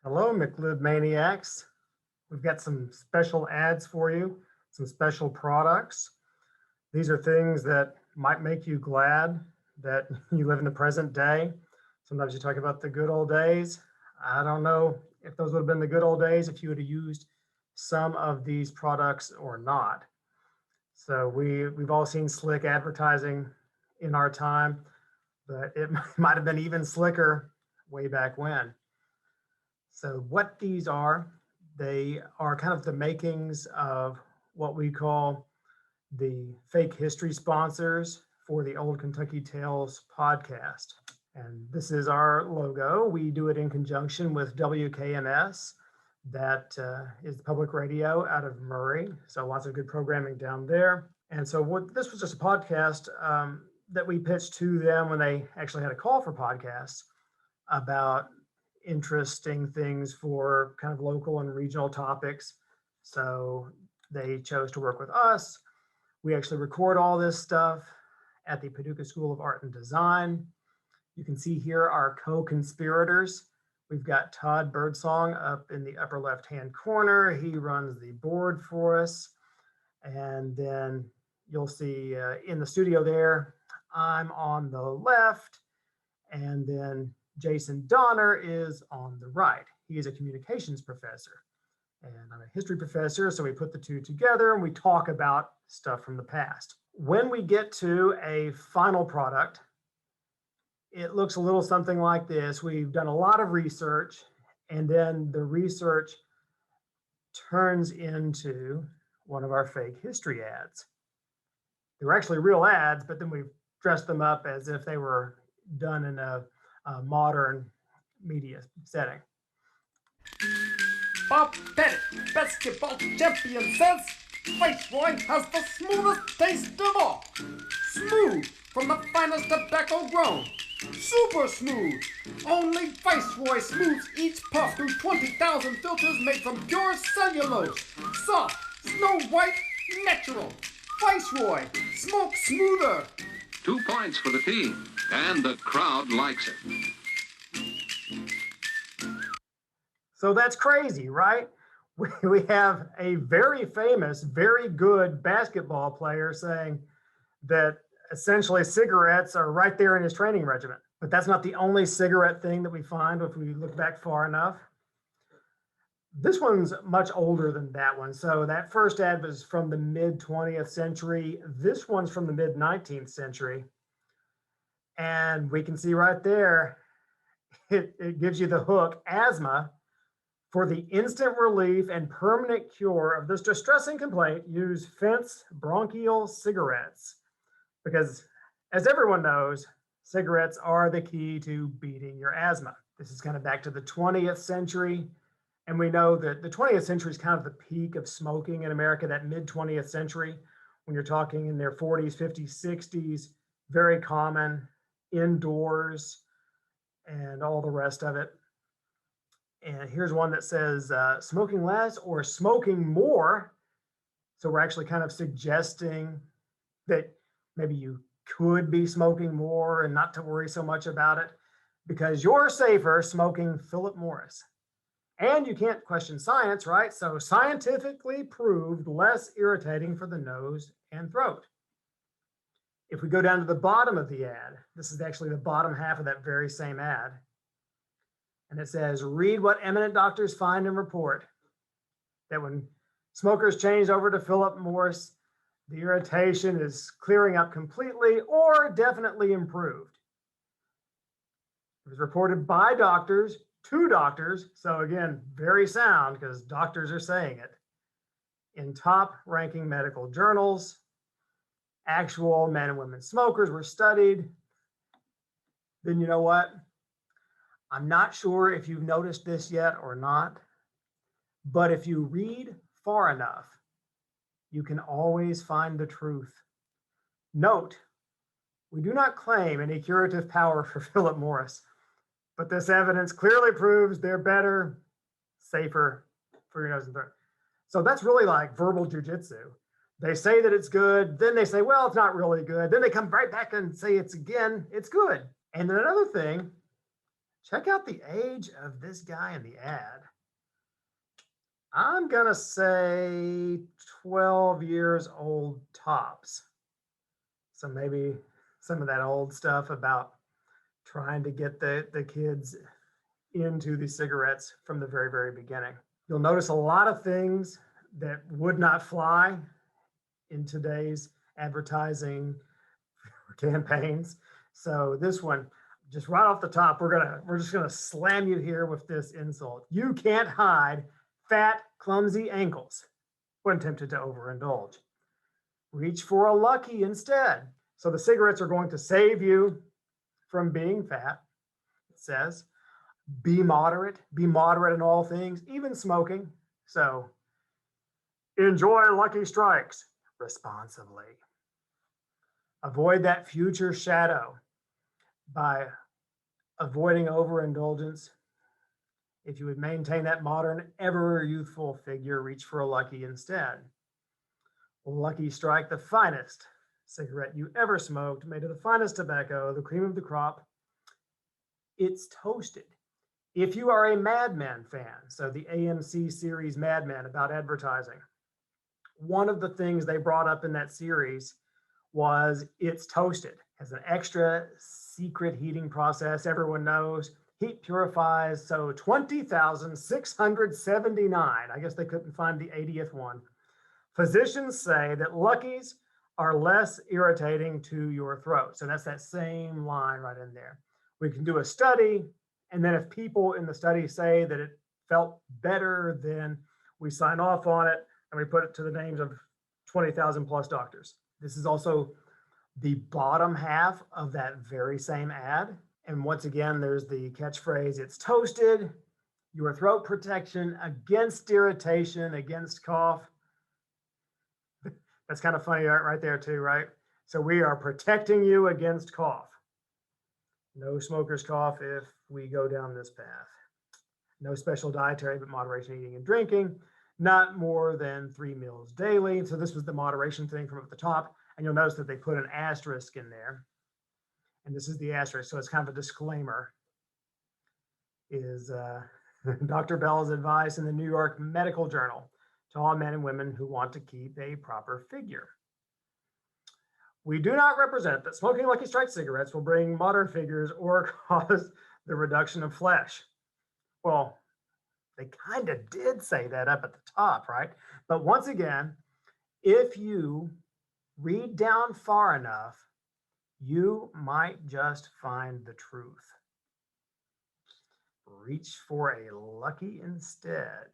Hello, McLib maniacs. We've got some special ads for you, some special products. These are things that might make you glad that you live in the present day. Sometimes you talk about the good old days. I don't know if those would have been the good old days if you would have used some of these products or not. So we've all seen slick advertising in our time, but it might have been even slicker way back when. So what these are, they are kind of the makings of what we call the fake history sponsors for the Old Kentucky Tales podcast. And this is our logo. We do it in conjunction with WKMS. That is public radio out of Murray. So lots of good programming down there. And so this was just a podcast that we pitched to them when they actually had a call for podcasts about interesting things for kind of local and regional topics. So they chose to work with us. We actually record all this stuff at the Paducah School of Art and Design. You can see here our co-conspirators. We've got Todd Birdsong up in the upper left-hand corner. He runs the board for us. And then you'll see in the studio there, I'm on the left, and then Jason Donner is on the right. He is a communications professor, and I'm a history professor, so we put the two together and we talk about stuff from the past. When we get to a final product, it looks a little something like this. We've done a lot of research, and then the research turns into one of our fake history ads. They were actually real ads, but then we've dressed them up as if they were done in a modern media setting. Bob Pettit, basketball champion, says Viceroy has the smoothest taste of all. Smooth from the finest tobacco grown. Super smooth. Only Viceroy smooths each puff through 20,000 filters made from pure cellulose. Soft, snow white, natural. Viceroy, smoke smoother. 2 points for the team, and the crowd likes it. So that's crazy, right? We have a very famous, very good basketball player saying that essentially cigarettes are right there in his training regimen. But that's not the only cigarette thing that we find if we look back far enough. This one's much older than that one. So that first ad was from the mid 20th century. This one's from the mid 19th century. And we can see right there, it gives you the hook, asthma. For the instant relief and permanent cure of this distressing complaint, use Fence bronchial cigarettes. Because as everyone knows, cigarettes are the key to beating your asthma. This is kind of back to the 20th century. And we know that the 20th century is kind of the peak of smoking in America, that mid 20th century, when you're talking in their 40s, 50s, 60s, very common indoors and all the rest of it. And here's one that says smoking less or smoking more. So we're actually kind of suggesting that maybe you could be smoking more and not to worry so much about it because you're safer smoking Philip Morris. And you can't question science, right? So scientifically proved less irritating for the nose and throat. If we go down to the bottom of the ad, this is actually the bottom half of that very same ad. And it says, read what eminent doctors find and report that when smokers change over to Philip Morris, the irritation is clearing up completely or definitely improved. It was reported by doctors, to doctors. So again, very sound because doctors are saying it in top ranking medical journals. Actual men and women smokers were studied. Then you know what? I'm not sure if you've noticed this yet or not, but if you read far enough, you can always find the truth. Note, we do not claim any curative power for Philip Morris, but this evidence clearly proves they're better, safer for your nose and throat. So that's really like verbal jujitsu. They say that it's good, then they say, well, it's not really good. Then they come right back and say it's good. And then another thing, Check out the age of this guy in the ad. I'm gonna say 12 years old tops. So maybe some of that old stuff about trying to get the kids into the cigarettes from the very, very beginning. You'll notice a lot of things that would not fly in today's advertising campaigns. So this one, just right off the top, we're just gonna slam you here with this insult. You can't hide fat, clumsy ankles when tempted to overindulge. Reach for a Lucky instead. So the cigarettes are going to save you from being fat. It says, be moderate in all things, even smoking. So enjoy Lucky Strikes responsibly. Avoid that future shadow by avoiding overindulgence. If you would maintain that modern, ever youthful figure, reach for a Lucky instead. Lucky Strike, the finest cigarette you ever smoked, made of the finest tobacco, the cream of the crop. It's toasted. If you are a Mad Men fan, so the AMC series Mad Men about advertising, one of the things they brought up in that series was it's toasted. It has an extra secret heating process everyone knows. Heat purifies, so 20,679. I guess they couldn't find the 80th one. Physicians say that Luckies are less irritating to your throat. So that's that same line right in there. We can do a study, and then if people in the study say that it felt better, then we sign off on it and we put it to the names of 20,000 plus doctors. This is also the bottom half of that very same ad. And once again, there's the catchphrase, it's toasted, your throat protection against irritation, against cough. That's kind of funny right there too, right? So we are protecting you against cough. No smoker's cough if we go down this path. No special dietary, but moderation eating and drinking. Not more than 3 meals daily. So this was the moderation thing from up at the top. And you'll notice that they put an asterisk in there. And this is the asterisk. So it's kind of a disclaimer. Is Dr. Bell's advice in the New York Medical Journal to all men and women who want to keep a proper figure. We do not represent that smoking Lucky Strike cigarettes will bring modern figures or cause the reduction of flesh. Well, they kind of did say that up at the top, right? But once again, if you read down far enough, you might just find the truth. Reach for a Lucky instead.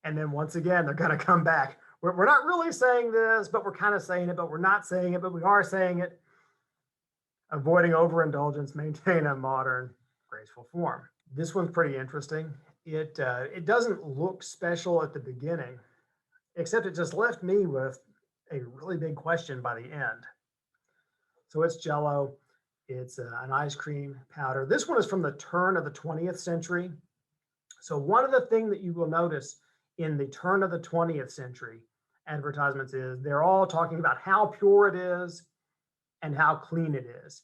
And then once again, they're going to come back. We're not really saying this, but we're kind of saying it, but we're not saying it, but we are saying it. Avoiding overindulgence, maintain a modern, graceful form. This one's pretty interesting. It doesn't look special at the beginning, except it just left me with a really big question by the end. So it's Jell-O. It's an ice cream powder. This one is from the turn of the 20th century. So one of the things that you will notice in the turn of the 20th century advertisements is they're all talking about how pure it is and how clean it is.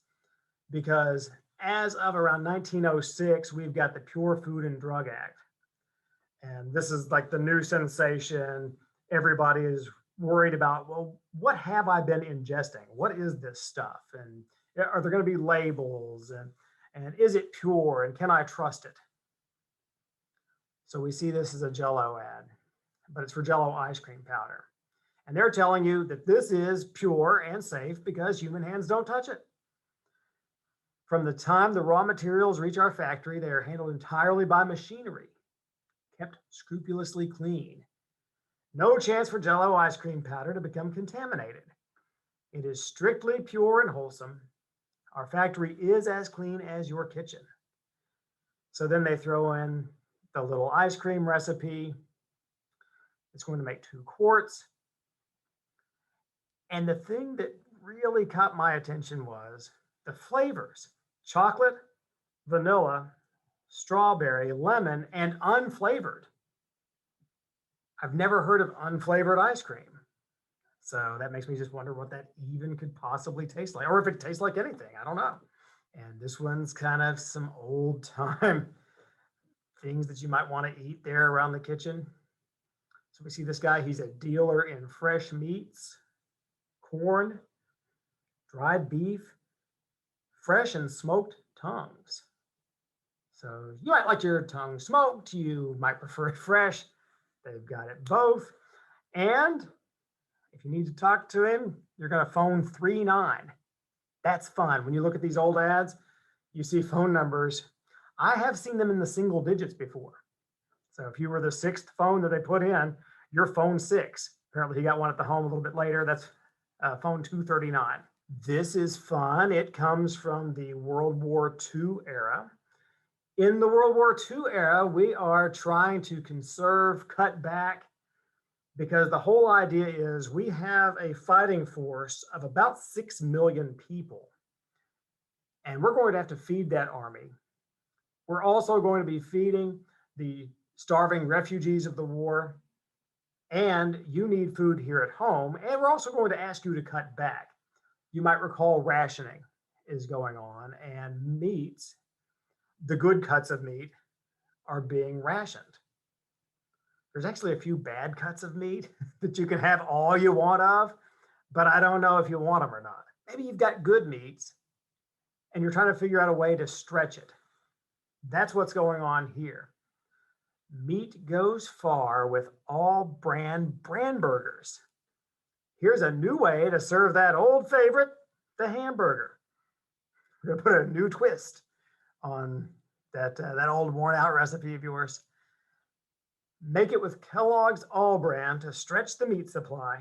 Because as of around 1906, we've got the Pure Food and Drug Act. And this is like the new sensation. Everybody is worried about, well, what have I been ingesting? What is this stuff? And are there going to be labels? And is it pure? And can I trust it? So we see this as a Jell-O ad, but it's for Jell-O ice cream powder. And they're telling you that this is pure and safe because human hands don't touch it. From the time the raw materials reach our factory, they are handled entirely by machinery, kept scrupulously clean. No chance for Jell-O ice cream powder to become contaminated. It is strictly pure and wholesome. Our factory is as clean as your kitchen. So then they throw in the little ice cream recipe. It's going to make 2 quarts. And the thing that really caught my attention was the flavors: chocolate, vanilla, strawberry, lemon, and unflavored. I've never heard of unflavored ice cream. So that makes me just wonder what that even could possibly taste like, or if it tastes like anything. I don't know. And this one's kind of some old time things that you might want to eat there around the kitchen. So we see this guy, he's a dealer in fresh meats, corn, dried beef, fresh and smoked tongues. So you might like your tongue smoked, you might prefer it fresh. They've got it both. And if you need to talk to him, you're going to phone 39. That's fun. When you look at these old ads, you see phone numbers. I have seen them in the single digits before. So if you were the sixth phone that they put in, you're phone 6. Apparently he got one at the home a little bit later. That's phone 239. This is fun. It comes from the World War II era. In the World War II era, we are trying to conserve, cut back, because the whole idea is we have a fighting force of about 6 million people. And we're going to have to feed that army. We're also going to be feeding the starving refugees of the war. And you need food here at home. And we're also going to ask you to cut back. You might recall rationing is going on, and meats, the good cuts of meat, are being rationed. There's actually a few bad cuts of meat that you can have all you want of, but I don't know if you want them or not. Maybe you've got good meats and you're trying to figure out a way to stretch it. That's what's going on here. Meat goes far with ALL-BRAN BRANBURGERS. Here's a new way to serve that old favorite, the hamburger. We're going to put a new twist on that old worn out recipe of yours. Make it with Kellogg's ALL-BRAN to stretch the meat supply,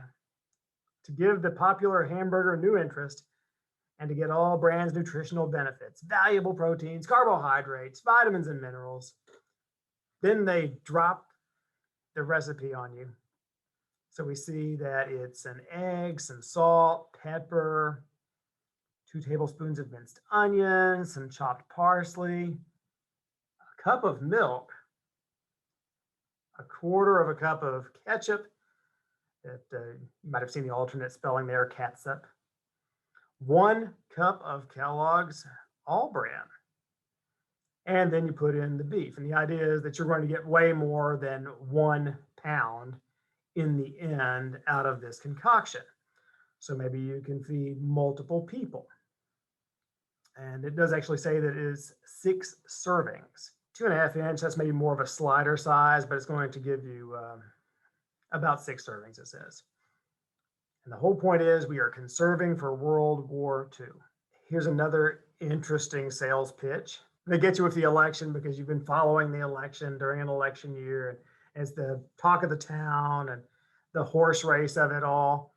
to give the popular hamburger new interest, and to get ALL-BRAN's nutritional benefits, valuable proteins, carbohydrates, vitamins, and minerals. Then they drop the recipe on you. So we see that it's an egg, some salt, pepper, 2 tablespoons of minced onion, some chopped parsley, a cup of milk, a quarter of a cup of ketchup. That you might have seen the alternate spelling there, catsup. 1 cup of Kellogg's ALL-BRAN. And then you put in the beef. And the idea is that you're going to get way more than 1 pound in the end out of this concoction. So maybe you can feed multiple people. And it does actually say that it is 6 servings. 2.5 inch, that's maybe more of a slider size, but it's going to give you about 6 servings, it says. And the whole point is we are conserving for World War II. Here's another interesting sales pitch. They get you with the election because you've been following the election during an election year. And it's the talk of the town and the horse race of it all.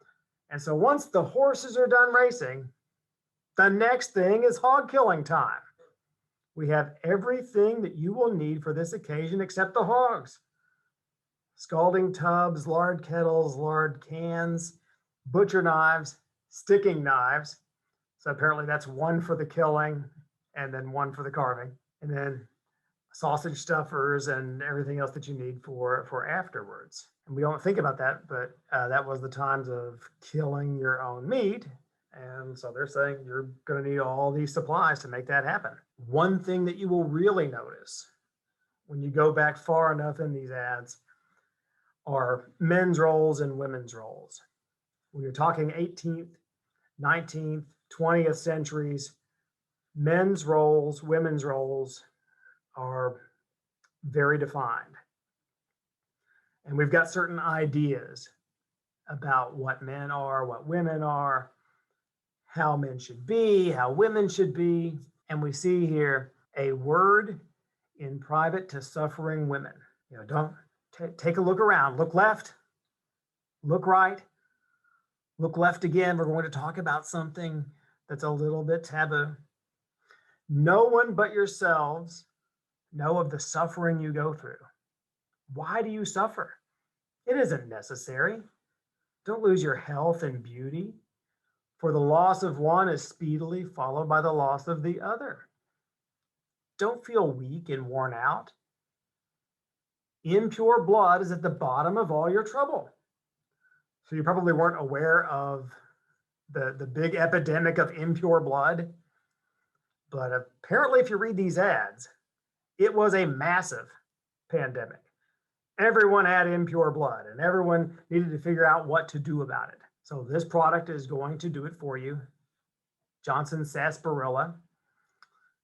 And so once the horses are done racing, the next thing is hog killing time. We have everything that you will need for this occasion except the hogs. Scalding tubs, lard kettles, lard cans, butcher knives, sticking knives. So apparently that's 1 for the killing and then 1 for the carving. And then sausage stuffers and everything else that you need for afterwards. And we don't think about that, but that was the times of killing your own meat. And so they're saying you're going to need all these supplies to make that happen. One thing that you will really notice when you go back far enough in these ads are men's roles and women's roles. When you're talking 18th, 19th, 20th centuries, men's roles, women's roles are very defined. And we've got certain ideas about what men are, what women are, how men should be, how women should be. And we see here a word in private to suffering women. You know, don't take a look around, look left, look right, look left again. We're going to talk about something that's a little bit taboo. No one but yourselves know of the suffering you go through. Why do you suffer? It isn't necessary. Don't lose your health and beauty, for the loss of one is speedily followed by the loss of the other. Don't feel weak and worn out. Impure blood is at the bottom of all your trouble. So you probably weren't aware of the big epidemic of impure blood. But apparently, if you read these ads, it was a massive pandemic. Everyone had impure blood and everyone needed to figure out what to do about it. So this product is going to do it for you. Johnson sarsaparilla.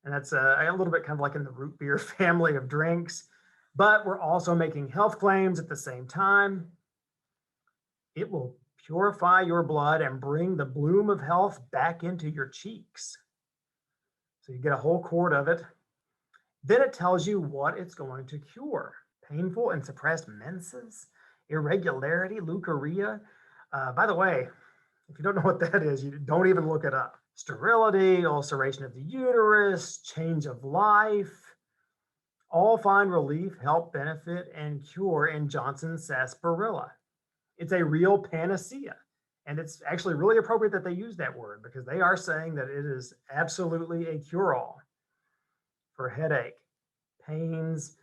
And that's a little bit kind of like in the root beer family of drinks. But we're also making health claims at the same time. It will purify your blood and bring the bloom of health back into your cheeks. So you get a whole quart of it. Then it tells you what it's going to cure. Painful and suppressed menses, irregularity, leukorrhea. By the way, if you don't know what that is, you don't even look it up. Sterility, ulceration of the uterus, change of life, all find relief, help, benefit, and cure in Johnson's sarsaparilla. It's a real panacea. And it's actually really appropriate that they use that word because they are saying that it is absolutely a cure-all for headache, pains,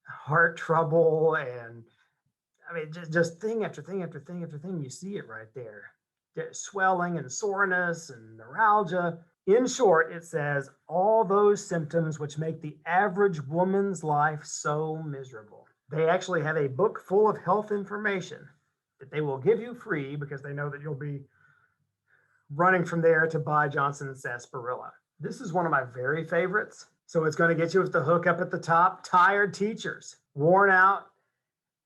heart trouble, and I mean, just thing after thing after thing after thing. You see it right there. Swelling and soreness and neuralgia. In short, it says all those symptoms which make the average woman's life so miserable. They actually have a book full of health information that they will give you free because they know that you'll be running from there to buy Johnson's sarsaparilla. This is one of my very favorites. So it's going to get you with the hook up at the top. Tired teachers, worn out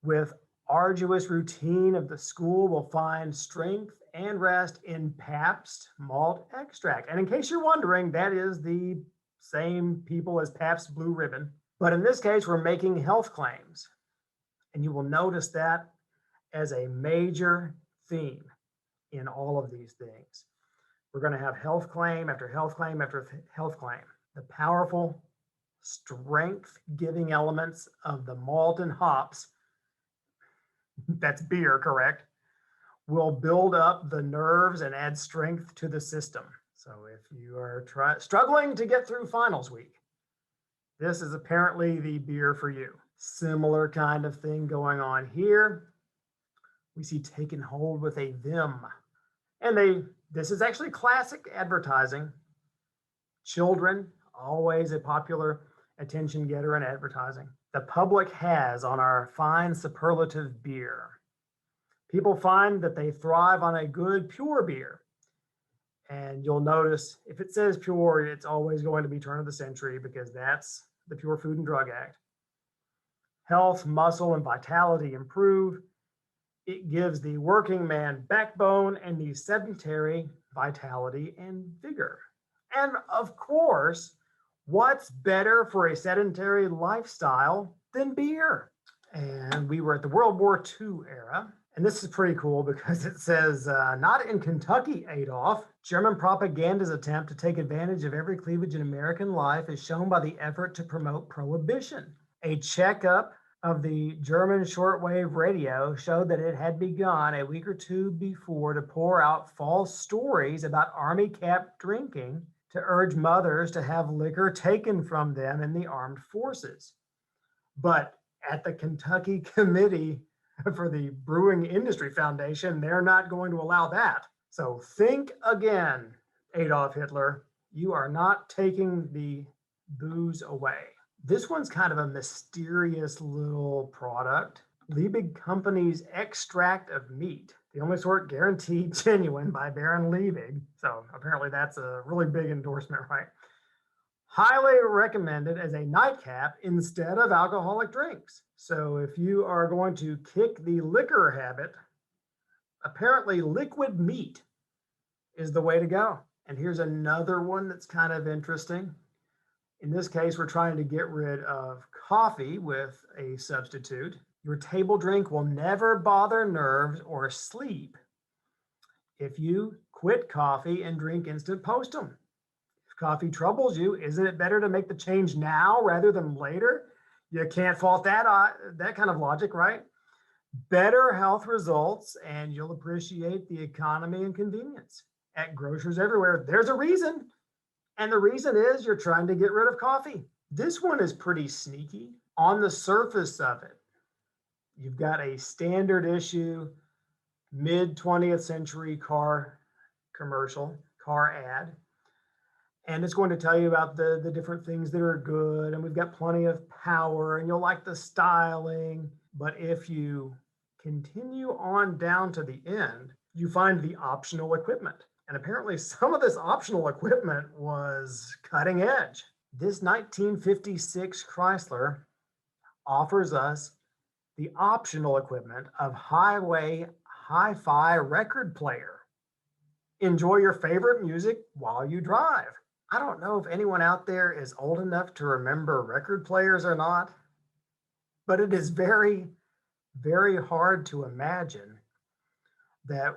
with arduous routine of the school, will find strength and rest in Pabst malt extract. And in case you're wondering, that is the same people as Pabst Blue Ribbon. But in this case, we're making health claims. And you will notice that as a major theme in all of these things. We're going to have health claim after health claim after health claim. The powerful, strength-giving elements of the malt and hops, that's beer, correct, will build up the nerves and add strength to the system. So if you are struggling to get through finals week, this is apparently the beer for you. Similar kind of thing going on here. We see taken hold with a vim. And this is actually classic advertising. Children, always a popular attention getter in advertising. The public has on our fine superlative beer. People find that they thrive on a good pure beer. And you'll notice if it says pure, it's always going to be turn of the century because that's the Pure Food and Drug Act. Health, muscle, and vitality improve. It gives the working man backbone and the sedentary vitality and vigor. And of course, what's better for a sedentary lifestyle than beer? And we were at the World War II era. And this is pretty cool because it says, not in Kentucky, Adolf. German propaganda's attempt to take advantage of every cleavage in American life is shown by the effort to promote prohibition. A checkup of the German shortwave radio showed that it had begun a week or two before to pour out false stories about Army camp drinking to urge mothers to have liquor taken from them in the armed forces. But at the Kentucky Committee for the Brewing Industry Foundation, they're not going to allow that. So think again, Adolf Hitler, you are not taking the booze away. This one's kind of a mysterious little product. Liebig Company's extract of meat, the only sort guaranteed genuine by Baron Liebig. So apparently that's a really big endorsement, right? Highly recommended as a nightcap instead of alcoholic drinks. So if you are going to kick the liquor habit, apparently liquid meat is the way to go. And here's another one that's kind of interesting. In this case, we're trying to get rid of coffee with a substitute. Your table drink will never bother nerves or sleep if you quit coffee and drink instant postum. If coffee troubles you, isn't it better to make the change now rather than later? You can't fault that kind of logic, right? Better health results, and you'll appreciate the economy and convenience. At grocers everywhere, there's a reason. And the reason is you're trying to get rid of coffee. This one is pretty sneaky. On the surface of it, you've got a standard issue, mid 20th century car commercial, car ad. And it's going to tell you about the different things that are good. And we've got plenty of power and you'll like the styling. But if you continue on down to the end, you find the optional equipment. And apparently some of this optional equipment was cutting edge. This 1956 Chrysler offers us the optional equipment of Highway Hi-Fi record player. Enjoy your favorite music while you drive. I don't know if anyone out there is old enough to remember record players or not, but it is very, very hard to imagine that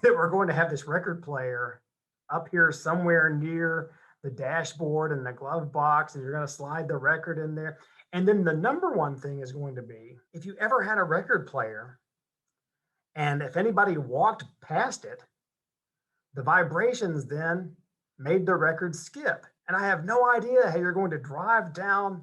we're going to have this record player up here somewhere near the dashboard and the glove box, and you're going to slide the record in there. And then the number one thing is going to be, if you ever had a record player, and if anybody walked past it, the vibrations then made the record skip. And I have no idea how you're going to drive down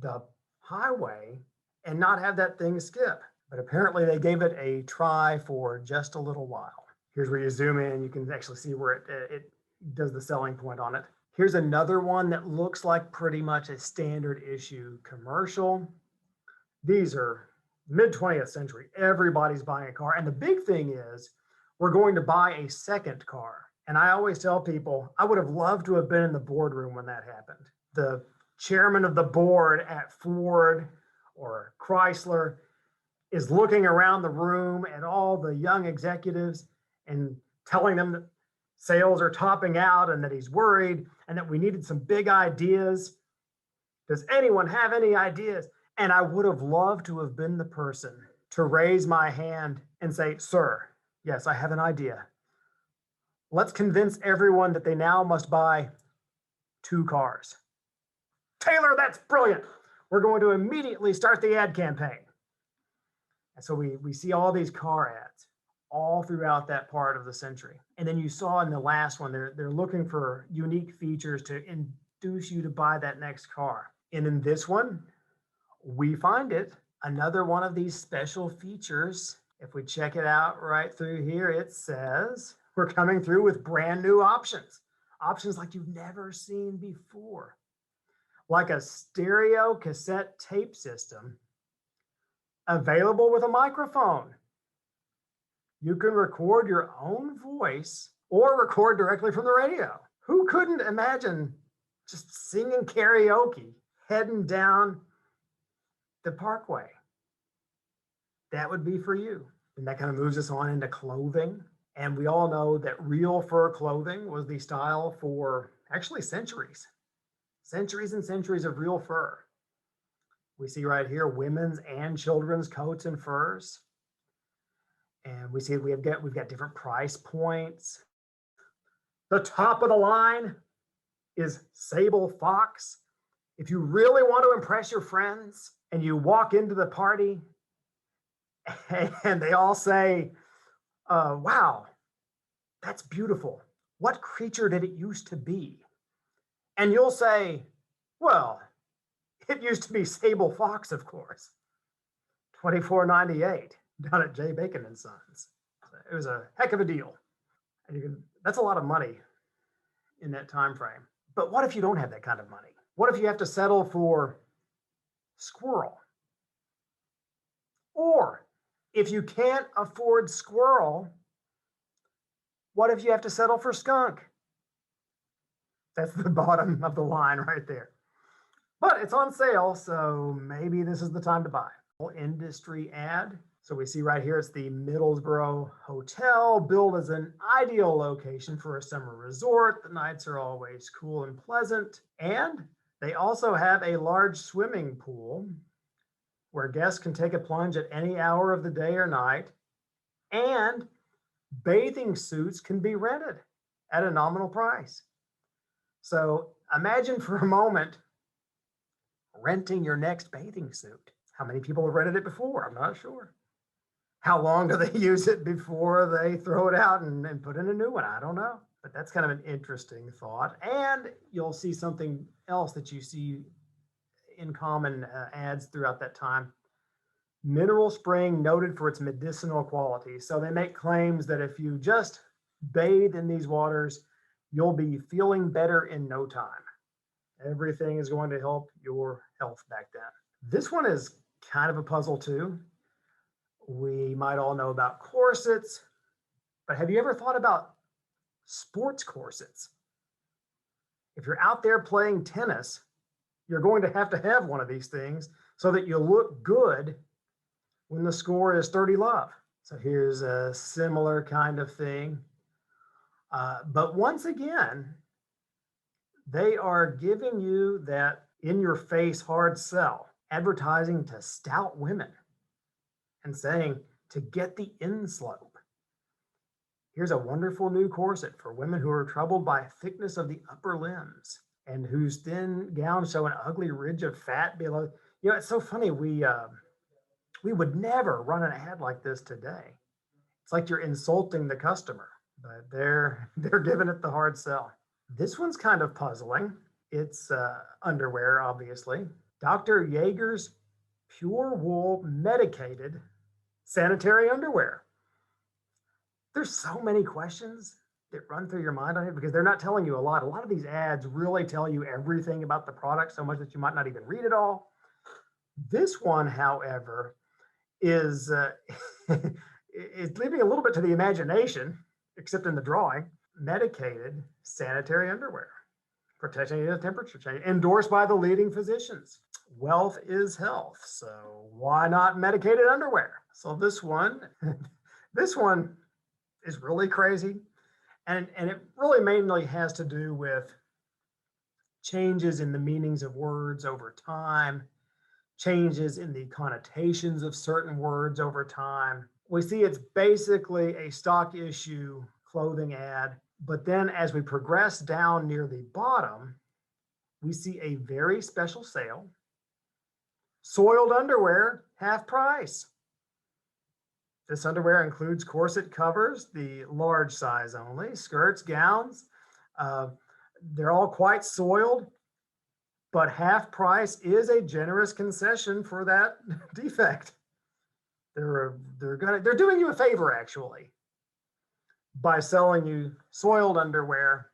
the highway and not have that thing skip. But apparently they gave it a try for just a little while. Here's where you zoom in. You can actually see where it does the selling point on it. Here's another one that looks like pretty much a standard issue commercial. These are mid-20th century. Everybody's buying a car. And the big thing is, we're going to buy a second car. And I always tell people, I would have loved to have been in the boardroom when that happened. The chairman of the board at Ford or Chrysler is looking around the room at all the young executives and telling them that sales are topping out and that he's worried and that we needed some big ideas. Does anyone have any ideas? And I would have loved to have been the person to raise my hand and say, sir, yes, I have an idea. Let's convince everyone that they now must buy 2 cars. Taylor, that's brilliant. We're going to immediately start the ad campaign. And so we see all these car ads all throughout that part of the century. And then you saw in the last one, they're looking for unique features to induce you to buy that next car. And in this one, we find it, another one of these special features. If we check it out right through here, it says we're coming through with brand new options. Options like you've never seen before. Like a stereo cassette tape system available with a microphone. You can record your own voice or record directly from the radio. Who couldn't imagine just singing karaoke heading down the parkway? That would be for you. And that kind of moves us on into clothing. And we all know that real fur clothing was the style for actually centuries. Centuries and centuries of real fur. We see right here women's and children's coats and furs. And we see we've got different price points. The top of the line is sable fox. If you really want to impress your friends and you walk into the party and they all say, wow, that's beautiful. What creature did it used to be? And you'll say, well, it used to be sable fox, of course. $24.98 down at J. Bacon and Sons. It was a heck of a deal. And that's a lot of money in that time frame. But what if you don't have that kind of money? What if you have to settle for squirrel? Or if you can't afford squirrel, what if you have to settle for skunk? That's the bottom of the line right there. But it's on sale, so maybe this is the time to buy. Industry ad. So we see right here, it's the Middlesborough Hotel, billed as an ideal location for a summer resort. The nights are always cool and pleasant. And they also have a large swimming pool where guests can take a plunge at any hour of the day or night. And bathing suits can be rented at a nominal price. So imagine for a moment renting your next bathing suit. How many people have rented it before? I'm not sure. How long do they use it before they throw it out and put in a new one? I don't know. But that's kind of an interesting thought. And you'll see something else that you see in common ads throughout that time. Mineral spring noted for its medicinal qualities. So they make claims that if you just bathe in these waters, you'll be feeling better in no time. Everything is going to help your health back then. This one is kind of a puzzle too. We might all know about corsets, but have you ever thought about sports corsets? If you're out there playing tennis, you're going to have one of these things so that you look good when the score is 30-love. So here's a similar kind of thing. But once again, they are giving you that in-your-face hard sell, advertising to stout women and saying to get the inslope. Here's a wonderful new corset for women who are troubled by thickness of the upper limbs and whose thin gowns show an ugly ridge of fat below. You know, it's so funny. We would never run an ad like this today. It's like you're insulting the customer, but they're giving it the hard sell. This one's kind of puzzling. It's underwear, obviously. Dr. Jaeger's pure wool medicated sanitary underwear. There's so many questions that run through your mind on it because they're not telling you a lot. A lot of these ads really tell you everything about the product so much that you might not even read it all. This one, however, is it's leaving a little bit to the imagination, except in the drawing. Medicated sanitary underwear, protecting against temperature change, endorsed by the leading physicians. Wealth is health, so why not medicated underwear? So this one is really crazy, and it really mainly has to do with changes in the meanings of words over time, changes in the connotations of certain words over time. We see it's basically a stock issue clothing ad, but then as we progress down near the bottom, we see a very special sale. Soiled underwear, half price. This underwear includes corset covers, the large size only, skirts, gowns. They're all quite soiled, but half price is a generous concession for that defect. They're doing you a favor, actually, by selling you soiled underwear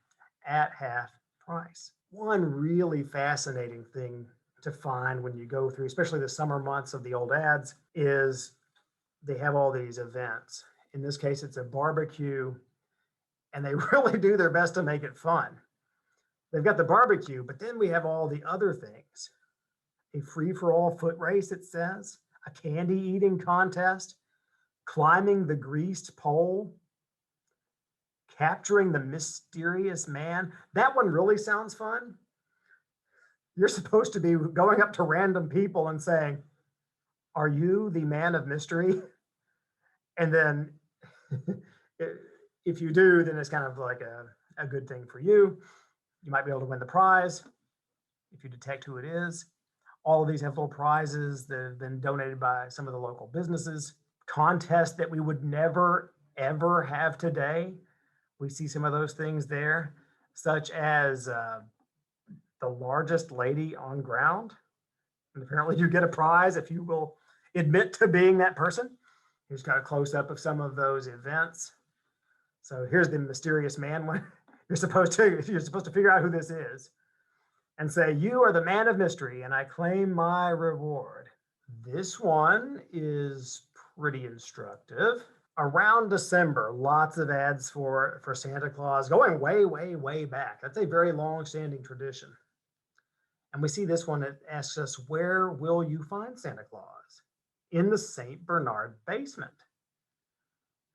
at half price. One really fascinating thing to find when you go through, especially the summer months of the old ads, is they have all these events. In this case, it's a barbecue, and they really do their best to make it fun. They've got the barbecue, but then we have all the other things. A free-for-all foot race, it says, a candy eating contest, climbing the greased pole, capturing the mysterious man. That one really sounds fun. You're supposed to be going up to random people and saying, "Are you the man of mystery?" And then if you do, then it's kind of like a good thing for you. You might be able to win the prize if you detect who it is. All of these have little prizes that have been donated by some of the local businesses. Contests that we would never, ever have today. We see some of those things there, such as the largest lady on ground. And apparently you get a prize if you will admit to being that person. Here's got a close-up of some of those events. So here's the mysterious man one. You're supposed to figure out who this is and say, "You are the man of mystery, and I claim my reward." This one is pretty instructive. Around December, lots of ads for Santa Claus, going way, way, way back. That's a very long-standing tradition. And we see this one that asks us, where will you find Santa Claus? In the St. Bernard basement.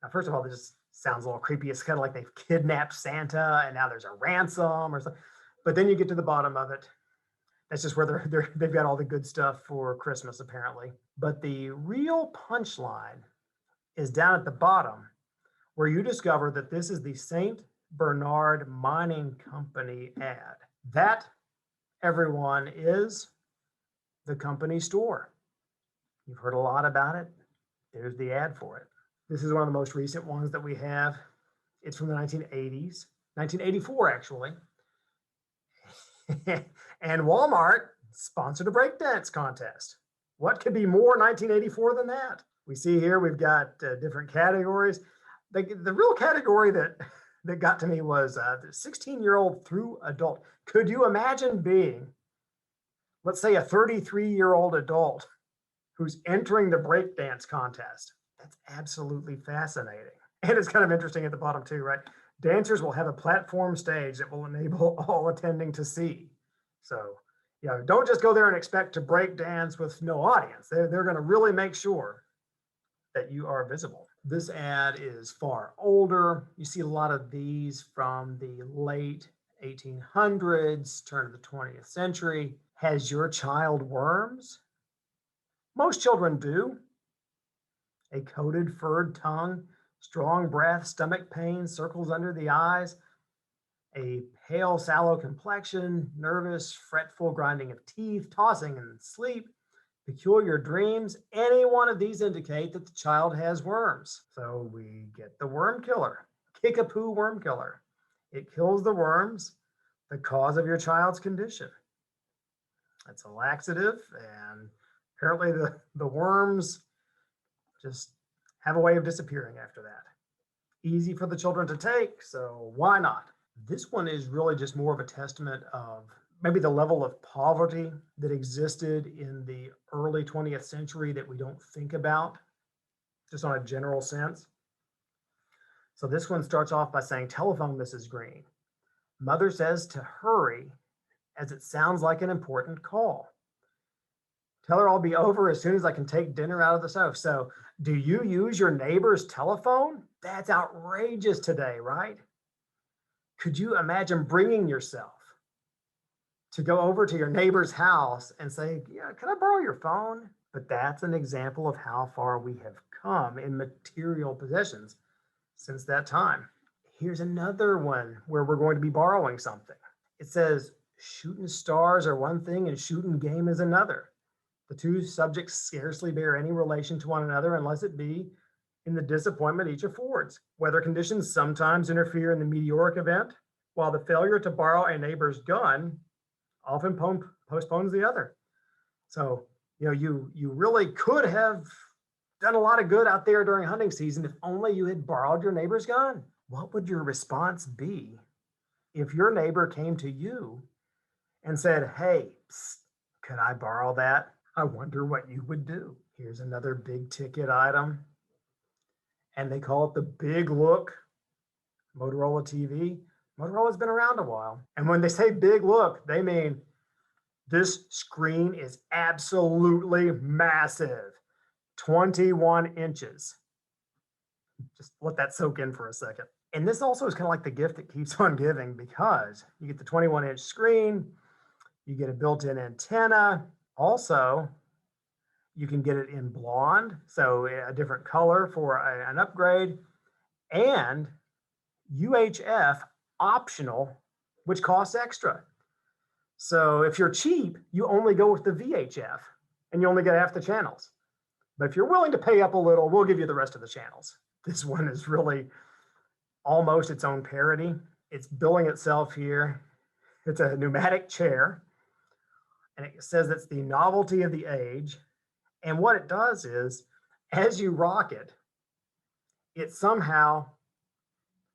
Now, first of all, this sounds a little creepy. It's kind of like they've kidnapped Santa and now there's a ransom or something. But then you get to the bottom of it. That's just where they've got all the good stuff for Christmas, apparently. But the real punchline is down at the bottom, where you discover that this is the St. Bernard Mining Company ad. That, everyone, is the company store. You've heard a lot about it. There's the ad for it. This is one of the most recent ones that we have. It's from the 1980s, 1984, actually. And Walmart sponsored a breakdance contest. What could be more 1984 than that? We see here we've got different categories. The real category that that got to me was the 16-year-old through adult. Could you imagine being, let's say, a 33-year-old adult who's entering the breakdance contest? That's absolutely fascinating. And it's kind of interesting at the bottom too, right? Dancers will have a platform stage that will enable all attending to see. So, don't just go there and expect to break dance with no audience. They're going to really make sure that you are visible. This ad is far older. You see a lot of these from the late 1800s, turn of the 20th century. Has your child worms? Most children do. A coated, furred tongue, strong breath, stomach pain, circles under the eyes, a pale, sallow complexion, nervous, fretful grinding of teeth, tossing in sleep, peculiar dreams. Any one of these indicate that the child has worms. So we get the worm killer, Kickapoo worm killer. It kills the worms, the cause of your child's condition. It's a laxative, and apparently the worms just have a way of disappearing after that. Easy for the children to take, so why not? This one is really just more of a testament of maybe the level of poverty that existed in the early 20th century that we don't think about, just on a general sense. So this one starts off by saying, "Telephone, Mrs. Green. Mother says to hurry as it sounds like an important call. Tell her I'll be over as soon as I can take dinner out of the stove." So do you use your neighbor's telephone? That's outrageous today, right? Could you imagine bringing yourself to go over to your neighbor's house and say, "Yeah, can I borrow your phone?" But that's an example of how far we have come in material possessions since that time. Here's another one where we're going to be borrowing something. It says, "Shooting stars are one thing and shooting game is another. The two subjects scarcely bear any relation to one another unless it be in the disappointment each affords. Weather conditions sometimes interfere in the meteoric event, while the failure to borrow a neighbor's gun often postpones the other." So, you really could have done a lot of good out there during hunting season if only you had borrowed your neighbor's gun. What would your response be if your neighbor came to you and said, "Hey, psst, could I borrow that?" I wonder what you would do. Here's another big ticket item, and they call it the Big Look Motorola TV. Motorola's been around a while. And when they say big look, they mean this screen is absolutely massive, 21 inches. Just let that soak in for a second. And this also is kind of like the gift that keeps on giving, because you get the 21-inch screen, you get a built-in antenna. Also, you can get it in blonde, so a different color for an upgrade, and UHF optional, which costs extra. So if you're cheap, you only go with the VHF and you only get half the channels. But if you're willing to pay up a little, we'll give you the rest of the channels. This one is really almost its own parody. It's billing itself here. It's a pneumatic chair, and it says it's the novelty of the age. And what it does is, as you rock it, it somehow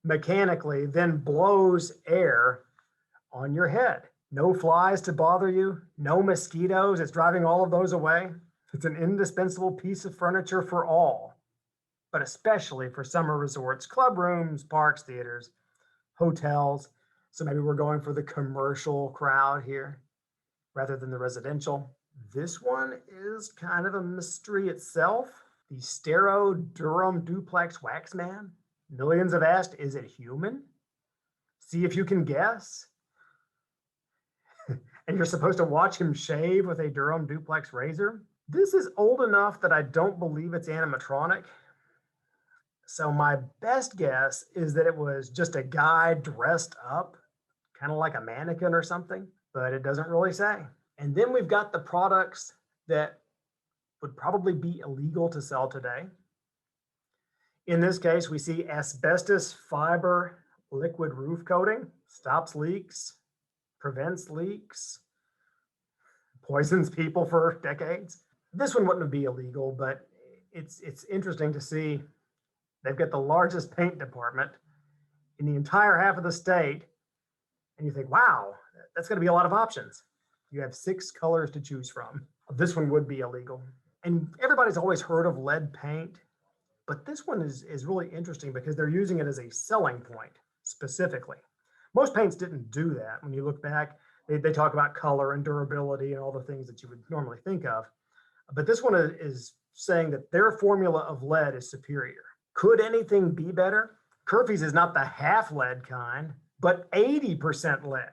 mechanically then blows air on your head. No flies to bother you, no mosquitoes. It's driving all of those away. It's an indispensable piece of furniture for all, but especially for summer resorts, club rooms, parks, theaters, hotels. So maybe we're going for the commercial crowd here rather than the residential. This one is kind of a mystery itself. The Stereo Durham Duplex Waxman. Millions have asked, is it human? See if you can guess. And you're supposed to watch him shave with a Durham Duplex razor. This is old enough that I don't believe it's animatronic. So my best guess is that it was just a guy dressed up, kind of like a mannequin or something, but it doesn't really say. And then we've got the products that would probably be illegal to sell today. In this case, we see asbestos fiber liquid roof coating, stops leaks, prevents leaks, poisons people for decades. This one wouldn't be illegal, but it's interesting to see they've got the largest paint department in the entire half of the state. And you think, wow, that's going to be a lot of options. You have 6 colors to choose from. This one would be illegal. And everybody's always heard of lead paint, but this one is really interesting because they're using it as a selling point specifically. Most paints didn't do that. When you look back, they talk about color and durability and all the things that you would normally think of. But this one is saying that their formula of lead is superior. Could anything be better? Kerfee's is not the half lead kind, but 80% lead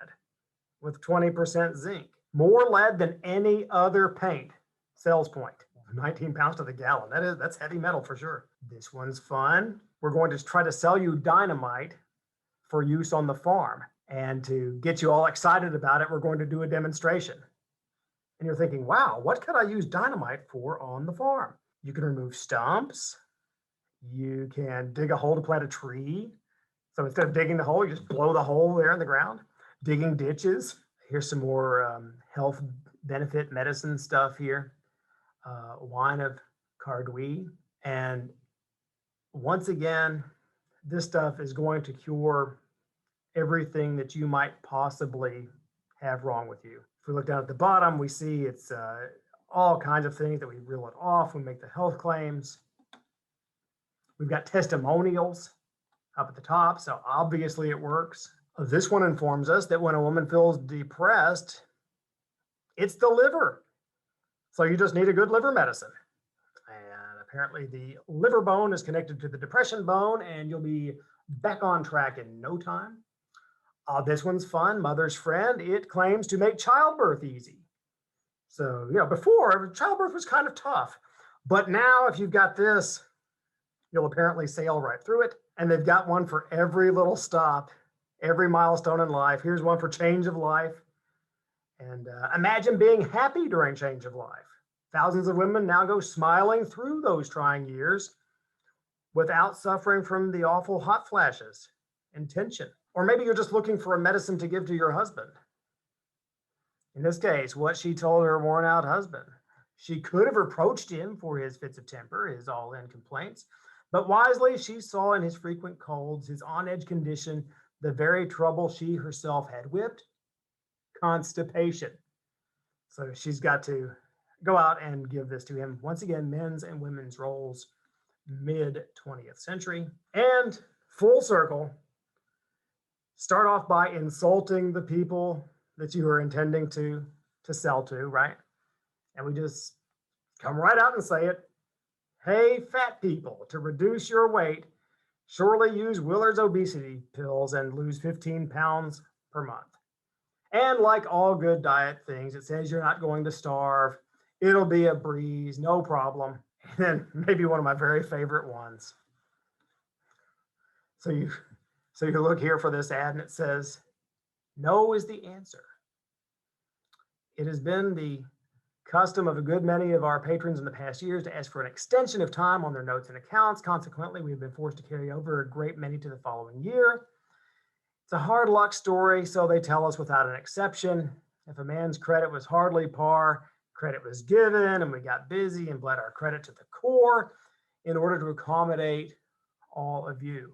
with 20% zinc. More lead than any other paint. Sales point, 19 pounds to the gallon. That's heavy metal for sure. This one's fun. We're going to try to sell you dynamite for use on the farm. And to get you all excited about it, we're going to do a demonstration. And you're thinking, wow, what could I use dynamite for on the farm? You can remove stumps. You can dig a hole to plant a tree. So instead of digging the hole, you just blow the hole there in the ground. Digging ditches. Here's some more health benefit medicine stuff here. Wine of Cardui. And once again, this stuff is going to cure everything that you might possibly have wrong with you. If we look down at the bottom, we see it's all kinds of things that we reel it off. We make the health claims. We've got testimonials up at the top, so obviously it works. This one informs us that when a woman feels depressed, it's the liver. So you just need a good liver medicine. And apparently the liver bone is connected to the depression bone, and you'll be back on track in no time. This one's fun, Mother's Friend. It claims to make childbirth easy. So, before, childbirth was kind of tough. But now, if you've got this, you'll apparently sail right through it. And they've got one for every little stop, every milestone in life. Here's one for change of life. And imagine being happy during change of life. Thousands of women now go smiling through those trying years without suffering from the awful hot flashes and tension. Or maybe you're just looking for a medicine to give to your husband. In this case, what she told her worn out husband. She could have reproached him for his fits of temper, his all-in complaints, but wisely she saw in his frequent colds, his on-edge condition, the very trouble she herself had whipped, constipation. So she's got to go out and give this to him. Once again, men's and women's roles, mid-20th century. And full circle, start off by insulting the people that you are intending to sell to, right? And we just come right out and say it. Hey, fat people, to reduce your weight, surely use Willard's obesity pills and lose 15 pounds per month. And like all good diet things, it says you're not going to starve. It'll be a breeze, no problem. And then maybe one of my very favorite ones. So you look here for this ad and it says, no is the answer. It has been the custom of a good many of our patrons in the past years to ask for an extension of time on their notes and accounts. Consequently, we've been forced to carry over a great many to the following year. It's a hard luck story, so they tell us without an exception. If a man's credit was hardly par, credit was given, and we got busy and bled our credit to the core in order to accommodate all of you.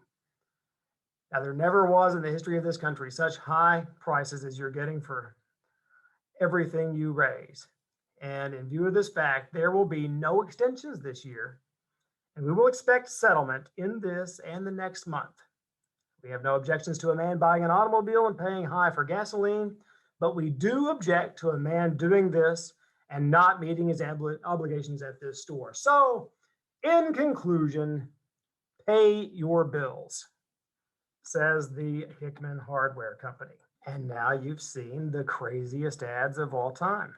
Now, there never was in the history of this country such high prices as you're getting for everything you raise. And in view of this fact, there will be no extensions this year, and we will expect settlement in this and the next month. We have no objections to a man buying an automobile and paying high for gasoline, but we do object to a man doing this and not meeting his obligations at this store. So, in conclusion, pay your bills, says the Hickman Hardware Company. And now you've seen the craziest ads of all time.